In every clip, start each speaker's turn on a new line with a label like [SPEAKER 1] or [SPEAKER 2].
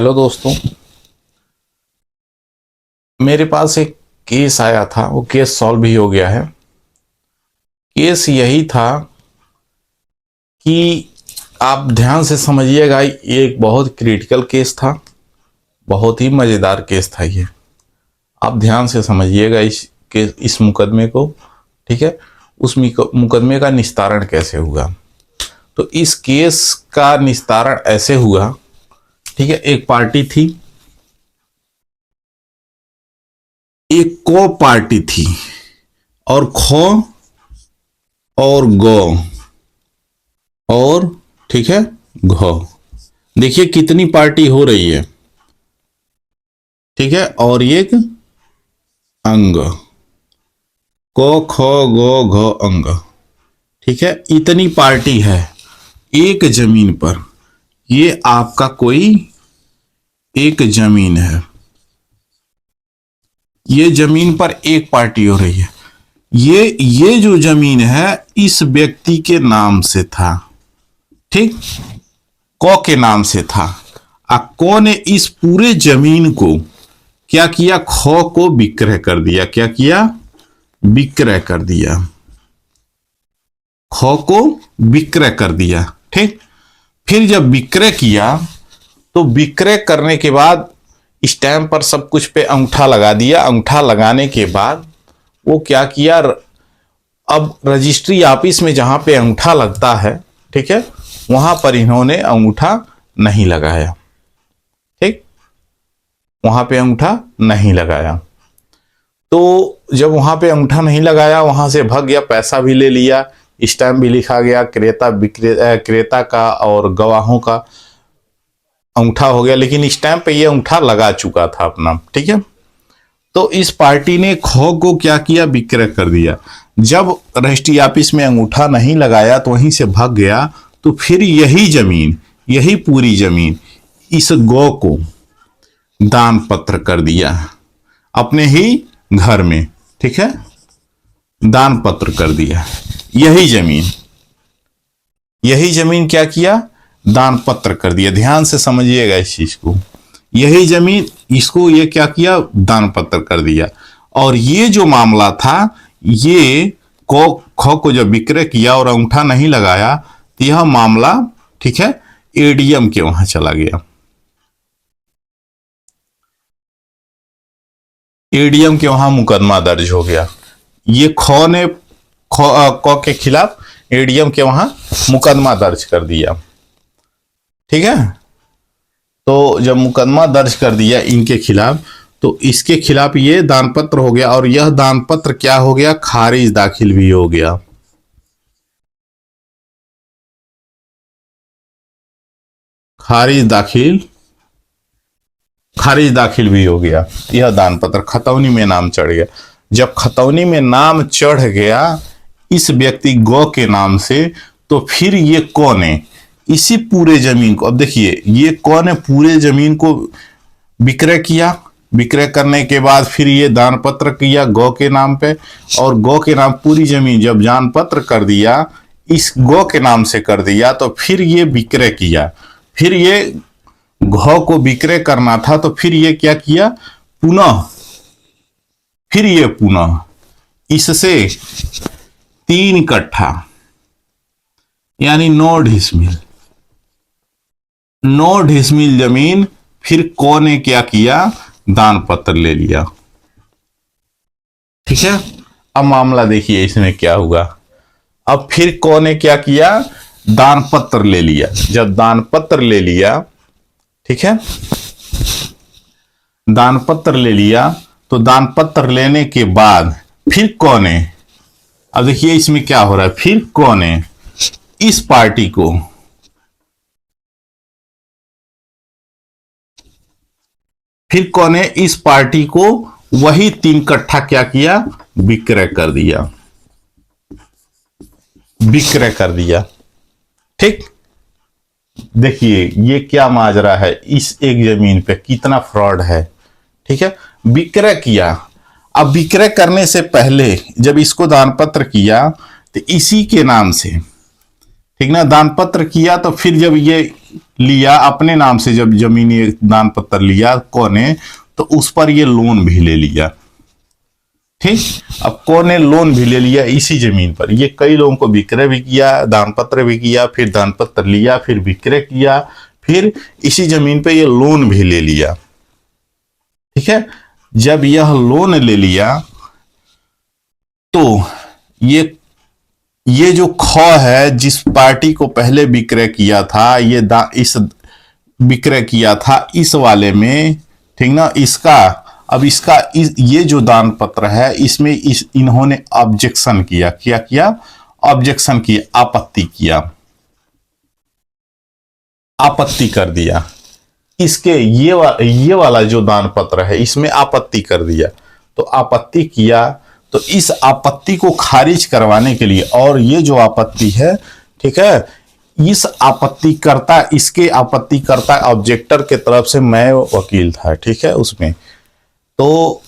[SPEAKER 1] Hello दोस्तों, मेरे पास एक केस आया था। वो केस सॉल्व भी हो गया है। केस यही था कि आप ध्यान से समझिएगा, ये एक बहुत क्रिटिकल केस था, बहुत ही मज़ेदार केस था ये। आप ध्यान से समझिएगा इस मुकदमे को, ठीक है। उस मुकदमे का निस्तारण कैसे हुआ। तो इस केस का निस्तारण ऐसे हुआ, ठीक है। एक पार्टी थी, एक को पार्टी थी, और खो और गो और, ठीक है, घ। देखिए कितनी पार्टी हो रही है, ठीक है। और एक अंग, को ख गो घ अंग, ठीक है। इतनी पार्टी है एक जमीन पर। ये आपका कोई एक जमीन है, ये जमीन पर एक पार्टी हो रही है। ये जो जमीन है इस व्यक्ति के नाम से था, ठीक, कौ के नाम से था। कौ ने इस पूरे जमीन को क्या किया, खो को विक्रय कर दिया। क्या किया, विक्रय कर दिया। खो को विक्रय कर दिया, ठीक। फिर जब विक्रय किया तो विक्रय करने के बाद स्टैंप पर सब कुछ पे अंगूठा लगा दिया। अंगूठा लगाने के बाद वो क्या किया, अब रजिस्ट्री ऑफिस में जहां पे अंगूठा लगता है, ठीक है, वहां पर इन्होंने अंगूठा नहीं लगाया, ठीक, वहां पे अंगूठा नहीं लगाया। तो जब वहां पे अंगूठा नहीं लगाया, वहां से भाग गया, पैसा भी ले लिया, स्टैंप भी लिखा गया, क्रेता का और गवाहों का अंगूठा हो गया, लेकिन स्टैंप पे ये अंगूठा लगा चुका था अपना, ठीक है। तो इस पार्टी ने खो को क्या किया, विक्रय कर दिया। जब रजिस्ट्री ऑफिस में अंगूठा नहीं लगाया तो वहीं से भाग गया। तो फिर यही जमीन, यही पूरी जमीन इस गौ को दान पत्र कर दिया अपने ही घर में, ठीक है, दान पत्र कर दिया। यही जमीन क्या किया, दान पत्र कर दिया। ध्यान से समझिएगा इस चीज को। यही जमीन इसको ये क्या किया, दान पत्र कर दिया। और ये जो मामला था, ये खो को जब विक्रय किया और अंगूठा नहीं लगाया तो यह मामला, ठीक है, एडीएम के वहां चला गया। एडीएम के वहां मुकदमा दर्ज हो गया। ये खो ने खो के खिलाफ एडीएम के वहां मुकदमा दर्ज कर दिया, ठीक है। तो जब मुकदमा दर्ज कर दिया इनके खिलाफ, तो इसके खिलाफ ये दान पत्र हो गया। और यह दान पत्र क्या हो गया, खारिज दाखिल भी हो गया। खारिज दाखिल भी हो गया। यह दान पत्र खतौनी में नाम चढ़ गया। जब खतौनी में नाम चढ़ गया इस व्यक्ति गौ के नाम से, तो फिर ये कौन है, इसी पूरे जमीन को, अब देखिए ये कौन है, पूरे जमीन को विक्रय किया। विक्रय करने के बाद फिर ये दान पत्र किया गौ के नाम पे। और गौ के नाम पूरी जमीन जब दान पत्र कर दिया, इस गौ के नाम से कर दिया, तो फिर ये विक्रय किया। फिर ये गौ को विक्रय करना था, तो फिर ये क्या किया, पुनः इससे 3 कट्ठा यानी 9 डिसमिल जमीन फिर कौ ने क्या किया, दान पत्र ले लिया, ठीक है। अब मामला देखिए इसमें क्या हुआ। अब फिर कौ ने क्या किया, दान पत्र ले लिया। जब दान पत्र ले लिया, ठीक है, दान पत्र ले लिया, तो दान पत्र लेने के बाद फिर कौ ने, अब देखिए इसमें क्या हो रहा है, फिर कौ ने इस पार्टी को, फिर कौन है इस पार्टी को वही 3 कट्ठा क्या किया, विक्रय कर दिया, ठीक। देखिए ये क्या माजरा है, इस एक जमीन पे कितना फ्रॉड है, ठीक है। विक्रय किया। अब विक्रय करने से पहले जब इसको दान पत्र किया तो इसी के नाम से, ठीक ना, दान पत्र किया। तो फिर जब ये लिया अपने नाम से, जब जमीनी दान पत्र लिया कौन ने, तो उस पर ये लोन भी ले लिया। ठीक, अब कौन ने लोन भी ले लिया इसी जमीन पर। ये कई लोगों को विक्रय भी किया, दान पत्र भी किया, फिर दान पत्र लिया, फिर विक्रय किया, फिर इसी जमीन पे ये लोन भी ले लिया। ठीक है, जब यह लोन ले लिया तो ये जो ख है, जिस पार्टी को पहले विक्रय किया था, इस विक्रय किया था इस वाले में, ठीक ना, ये जो दान पत्र है इसमें इन्होंने ऑब्जेक्शन किया। क्या किया? ऑब्जेक्शन किया, आपत्ति किया, आपत्ति कर दिया। इसके ये वाला जो दान पत्र है इसमें आपत्ति कर दिया। तो आपत्ति किया, तो इस आपत्ति को खारिज करवाने के लिए, और ये जो आपत्ति है, ठीक है, इस आपत्तिकर्ता, इसके आपत्तिकर्ता ऑब्जेक्टर के तरफ से मैं वकील था, ठीक है, उसमें। तो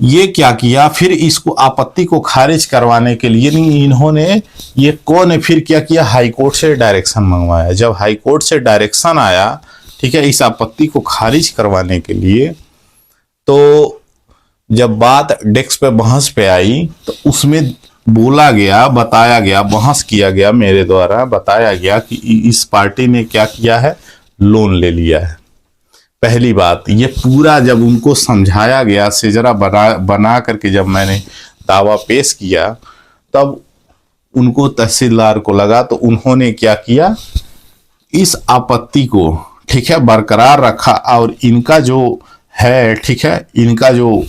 [SPEAKER 1] ये क्या किया, फिर इसको आपत्ति को खारिज करवाने के लिए नहीं, इन्होंने ये कौन फिर क्या किया, हाईकोर्ट से डायरेक्शन मंगवाया। जब हाईकोर्ट से डायरेक्शन आया, ठीक है, इस आपत्ति को खारिज करवाने के लिए, तो जब बात डेस्क पे बहस पे आई तो उसमें बोला गया, बताया गया, बहस किया गया, मेरे द्वारा बताया गया कि इस पार्टी ने क्या किया है, लोन ले लिया है। पहली बात ये पूरा जब उनको समझाया गया, सेजरा बना करके जब मैंने दावा पेश किया, तब उनको, तहसीलदार को लगा, तो उन्होंने क्या किया, इस आपत्ति को, ठीक है, बरकरार रखा। और इनका जो है, ठीक है, इनका जो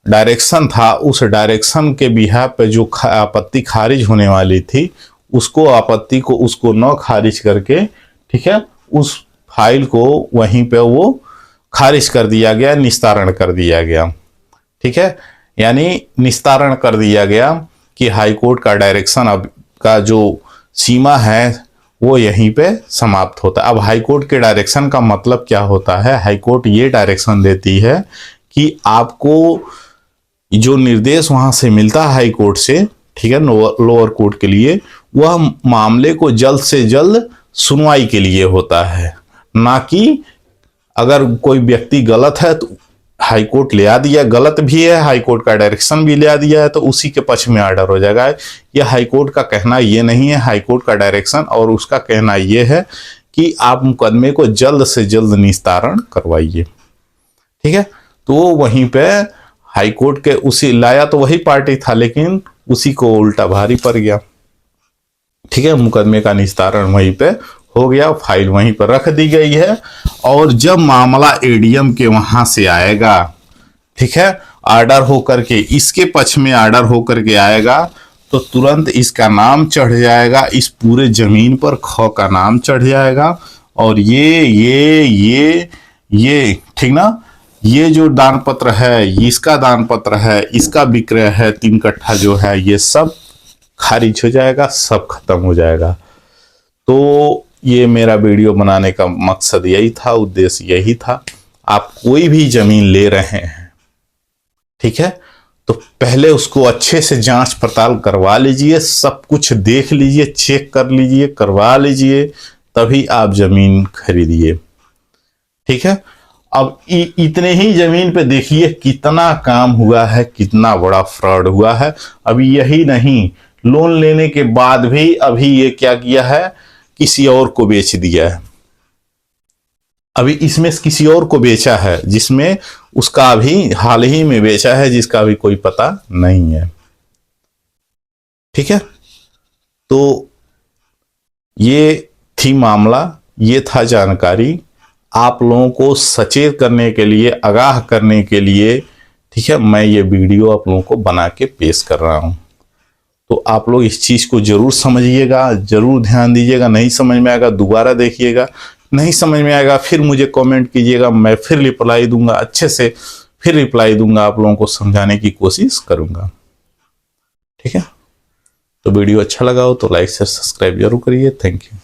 [SPEAKER 1] डायरेक्शन था, उस डायरेक्शन के बिहार पे जो आपत्ति खारिज होने वाली थी, उसको आपत्ति को उसको न खारिज करके, ठीक है, उस फाइल को वहीं पे वो खारिज कर दिया गया, निस्तारण कर दिया गया। ठीक है, यानी निस्तारण कर दिया गया कि हाईकोर्ट का डायरेक्शन अब का जो सीमा है वो यहीं पे समाप्त होता है। अब हाईकोर्ट के डायरेक्शन का मतलब क्या होता है, हाईकोर्ट ये डायरेक्शन देती है कि आपको जो निर्देश वहां से मिलता है हाईकोर्ट से, ठीक है, लोअर कोर्ट के लिए, वह मामले को जल्द से जल्द सुनवाई के लिए होता है, ना कि अगर कोई व्यक्ति गलत है तो हाईकोर्ट ले आ दिया, गलत भी है, हाईकोर्ट का डायरेक्शन भी ले आ दिया है, तो उसी के पक्ष में आर्डर हो जाएगा। यह हाईकोर्ट का कहना ये नहीं है, हाईकोर्ट का डायरेक्शन और उसका कहना ये है कि आप मुकदमे को जल्द से जल्द निस्तारण करवाइए। ठीक है, तो वहीं पे हाईकोर्ट के उसी लाया तो वही पार्टी था, लेकिन उसी को उल्टा भारी पड़ गया। ठीक है, मुकदमे का निस्तारण वहीं पे हो गया, फाइल वहीं पर रख दी गई है। और जब मामला एडीएम के वहां से आएगा, ठीक है, आर्डर होकर के इसके पक्ष में आर्डर होकर के आएगा, तो तुरंत इसका नाम चढ़ जाएगा, इस पूरे जमीन पर ख का नाम चढ़ जाएगा। और ये ठीक ना, ये जो दान पत्र है, इसका दान पत्र है, इसका विक्रय है 3 कट्ठा जो है, ये सब खारिज हो जाएगा, सब खत्म हो जाएगा। तो ये मेरा वीडियो बनाने का मकसद यही था, उद्देश्य यही था। आप कोई भी जमीन ले रहे हैं, ठीक है, तो पहले उसको अच्छे से जांच पड़ताल करवा लीजिए, सब कुछ देख लीजिए, चेक कर लीजिए, करवा लीजिए, तभी आप जमीन खरीदिए। ठीक है, अब इतने ही जमीन पे देखिए कितना काम हुआ है, कितना बड़ा फ्रॉड हुआ है। अभी यही नहीं, लोन लेने के बाद भी अभी ये क्या किया है, किसी और को बेच दिया है। अभी इसमें किसी और को बेचा है, जिसमें उसका अभी हाल ही में बेचा है, जिसका अभी कोई पता नहीं है। ठीक है, तो ये थी मामला, ये था जानकारी, आप लोगों को सचेत करने के लिए, आगाह करने के लिए, ठीक है, मैं ये वीडियो आप लोगों को बना के पेश कर रहा हूं। तो आप लोग इस चीज को जरूर समझिएगा, जरूर ध्यान दीजिएगा। नहीं समझ में आएगा दोबारा देखिएगा, नहीं समझ में आएगा फिर मुझे कमेंट कीजिएगा, मैं फिर रिप्लाई दूंगा, अच्छे से फिर रिप्लाई दूंगा, आप लोगों को समझाने की कोशिश करूंगा। ठीक है, तो वीडियो अच्छा लगा हो तो लाइक शेयर सब्सक्राइब जरूर करिए। Thank you.